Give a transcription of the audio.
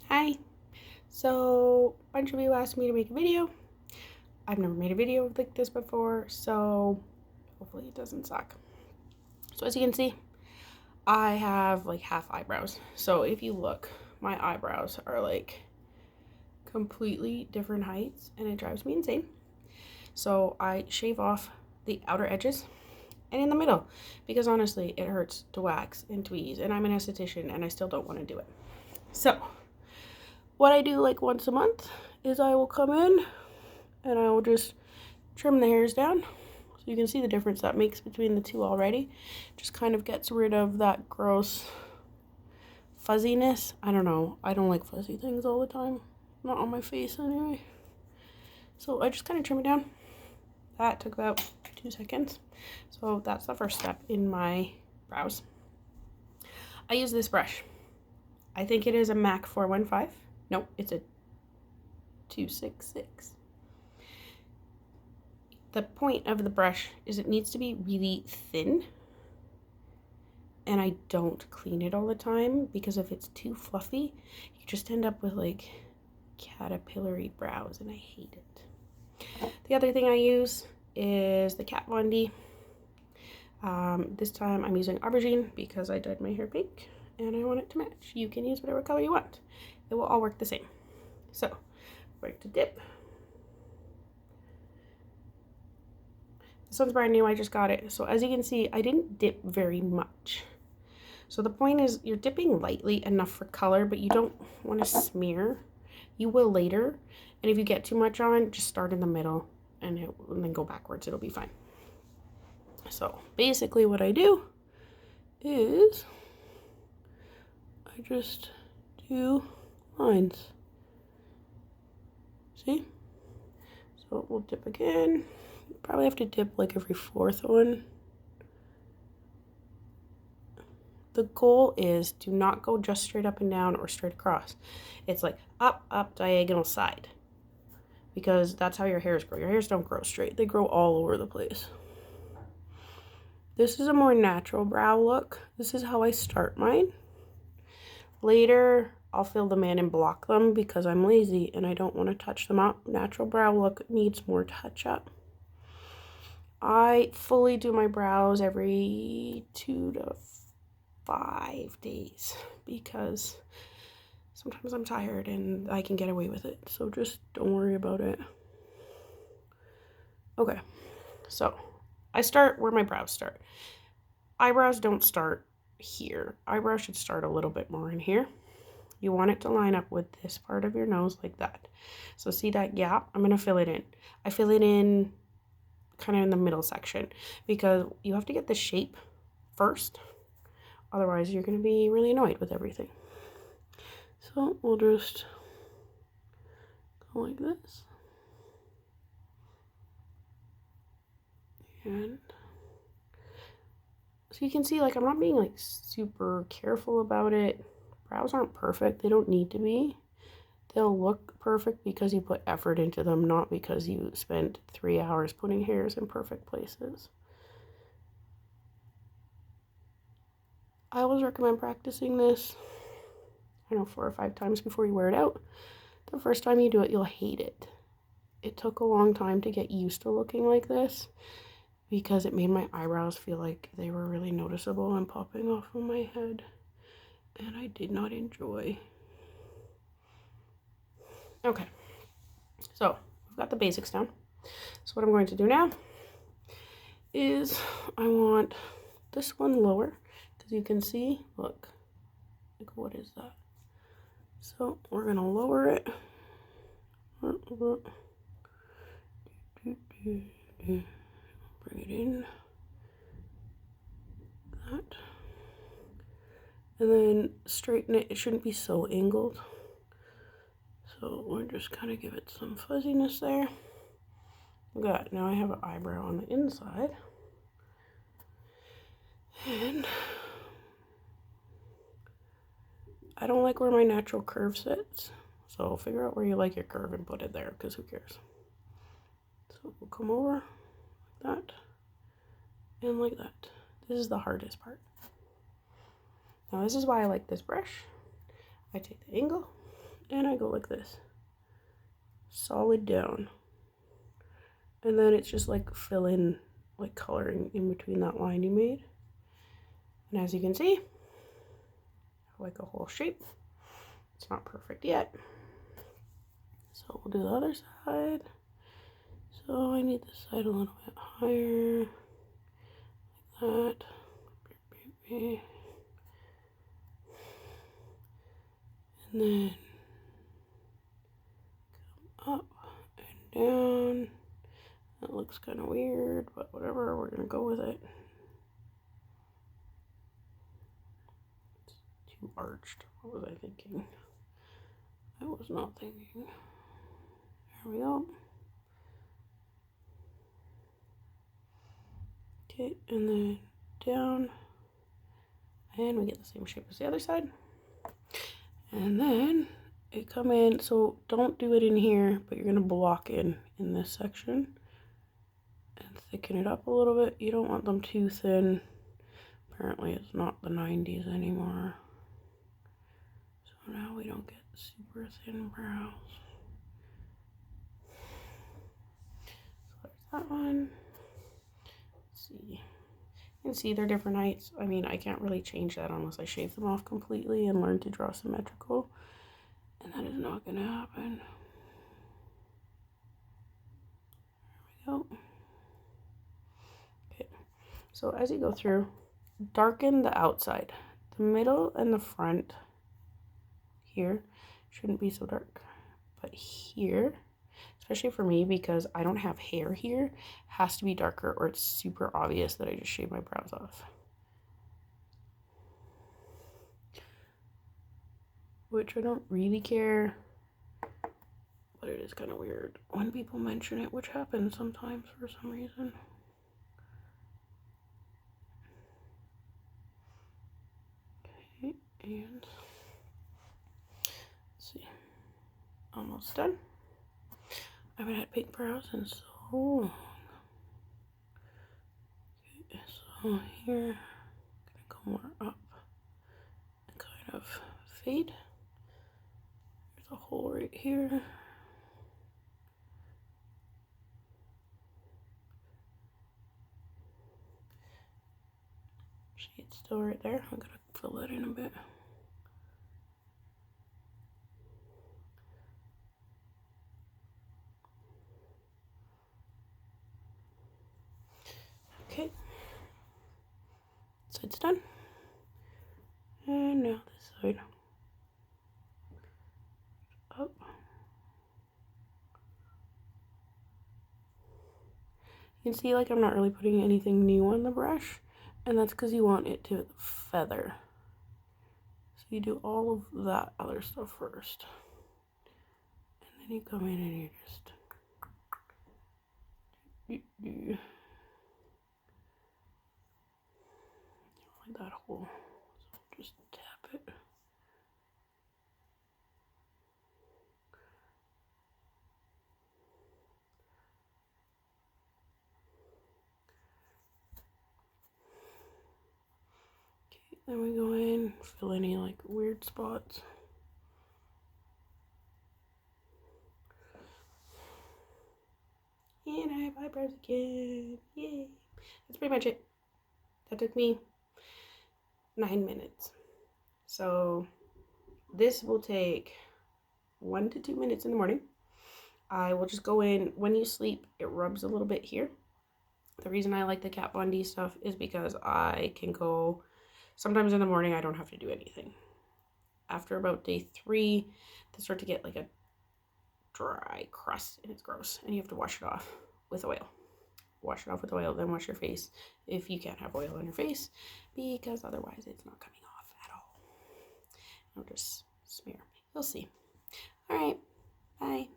Hi. So, a bunch of you asked me to make a video. I've never made a video like this before, so hopefully it doesn't suck. So as you can see, I have like half eyebrows. So if you look, my eyebrows are like completely different heights and it drives me insane. So I shave off the outer edges and in the middle because honestly it hurts to wax and tweeze, and I'm an esthetician and I still don't want to do it. So what I do like once a month is I will come in and I will just trim the hairs down. So you can see the difference that makes between the two already. Just kind of gets rid of that gross fuzziness. I don't know. I don't like fuzzy things all the time. Not on my face anyway. So I just kind of trim it down. That took about 2 seconds. So that's the first step in my brows. I use this brush. I think it is a MAC 415. Nope, it's a 266. The point of the brush is it needs to be really thin, and I don't clean it all the time because if it's too fluffy, you just end up with like caterpillary brows, and I hate it. The other thing I use is the Kat Von D. This time I'm using aubergine because I dyed my hair pink and I want it to match. You can use whatever color you want. It will all work the same. So, we're going to dip. This one's brand new, I just got it. So as you can see, I didn't dip very much. So the point is you're dipping lightly enough for color, but you don't want to smear. You will later. And if you get too much on, just start in the middle and then go backwards. It'll be fine. So basically what I do is I just do lines. See? So we'll dip again. Probably have to dip like every fourth one. The goal is do not go just straight up and down or straight across. It's like up, up, diagonal, side. Because that's how your hairs grow. Your hairs don't grow straight. They grow all over the place. This is a more natural brow look. This is how I start mine. Later, I'll fill them in and block them because I'm lazy and I don't want to touch them up. Natural brow look needs more touch up. I fully do my brows every 2 to 5 days because sometimes I'm tired and I can get away with it. So just don't worry about it. Okay, so I start where my brows start. Eyebrows don't start here. Eyebrows should start a little bit more in here. You want it to line up with this part of your nose like that. So see that gap? I'm going to fill it in. I fill it in kind of in the middle section because you have to get the shape first. Otherwise, you're going to be really annoyed with everything. So we'll just go like this. And so you can see, like, I'm not being like super careful about it. Brows aren't perfect. They don't need to be. They'll look perfect because you put effort into them, not because you spent 3 hours putting hairs in perfect places. I always recommend practicing this, 4 or 5 times before you wear it out. The first time you do it, you'll hate it. It took a long time to get used to looking like this because it made my eyebrows feel like they were really noticeable and popping off on my head, and I did not enjoy. Okay, so we've got the basics down. So what I'm going to do now is I want this one lower because you can see, look, like what is that? So we're going to lower it. Bring it in. That. And then straighten it. It shouldn't be so angled. So we're just kind of give it some fuzziness there. Good. Now I have an eyebrow on the inside. And I don't like where my natural curve sits. So figure out where you like your curve and put it there, because who cares? So we'll come over like that and like that. This is the hardest part. Now this is why I like this brush. I take the angle and I go like this, solid down, and then it's just like fill in, like coloring in between that line you made. And as you can see, I like a whole shape. It's not perfect yet, so we'll do the other side. So I need this side a little bit higher, like that. And then come up and down. That looks kind of weird, but whatever, we're gonna go with it. It's too arched. What was I thinking? I was not thinking. There we go. Okay, and then down. And we get the same shape as the other side. And then it come in, so don't do it in here, but you're gonna block in this section and thicken it up a little bit. You don't want them too thin. Apparently it's not the 90s anymore. So now we don't get super thin brows. So there's that one. Let's see. You can see they're different heights. I mean, I can't really change that unless I shave them off completely and learn to draw symmetrical. And that is not gonna happen. There we go. Okay, so as you go through, darken the outside. The middle and the front here shouldn't be so dark. But here, especially for me because I don't have hair here, has to be darker or it's super obvious that I just shaved my brows off. Which I don't really care, but it is kind of weird when people mention it, which happens sometimes for some reason. Okay, and let's see, almost done. I haven't had pink brows in so long. Okay, so here, I'm gonna go more up and kind of fade. There's a hole right here. Shade's still right there. I'm gonna fill that in a bit. Okay, so it's done. And now this side. Up. You can see like I'm not really putting anything new on the brush, and that's because you want it to feather. So you do all of that other stuff first. And then you come in and you just like that hole. So just tap it. Okay, then we go in, fill any like weird spots. And I have eyebrows again. Yay. That's pretty much it. That took me 9 minutes. So this will take 1 to 2 minutes in the morning. I will just go in. When you sleep, it rubs a little bit here. The reason I like the Kat Von D stuff is because I can go, sometimes in the morning I don't have to do anything. After about day 3, they start to get like a dry crust and it's gross and you have to wash it off with oil. Wash it off with oil, then wash your face if you can't have oil on your face, because otherwise it's not coming off at all. I'll just smear. You'll see. All right, bye.